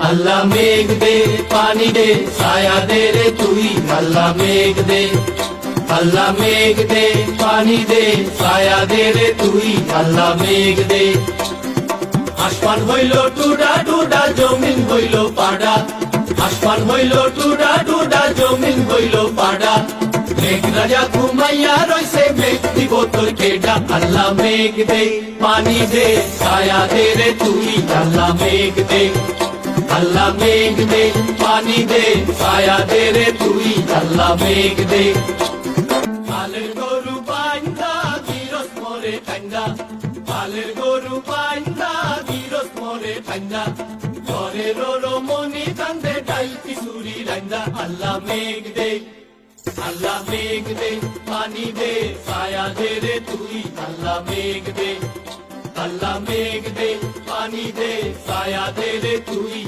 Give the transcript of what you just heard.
আল্লাহ মেঘ দে পানি দে ছায়া দে রে তুই আল্লাহ মেঘ দে আল্লাহ মেঘ দে পানি দে ছায়া দে রে তুই আল্লাহ মেঘ দে আসমান হইল টুডা টুডা জমিন হইল পাড়া আসমান হইল টুডা টুডা জমিন হইল পাড়া মেঘ রাজা ঘুমাইয়া রইছে মেঘ দিব তোর কেডা আল্লাহ মেঘ দে পানি দে ছায়া দে রে তুই আল্লাহ মেঘ দে আল্লাহ মেঘ দে পানি দে ছায়া দে রে তুই আল্লাহ মেঘ দে পালের গরু বাইন্দা গিরস মরে ঠান্ডা পালের গরু বাইন্দা গিরস মরে ঠান্ডা ঘরের রমণী কান্দে ডাইতি সুরি রান্দা আল্লাহ মেঘ দে আল্লাহ মেঘ দে পানি দে ছায়া দে রে তুই আল্লাহ মেঘ দে আল্লাহ মেঘ দে পানি দে ছায়া দে রে তুই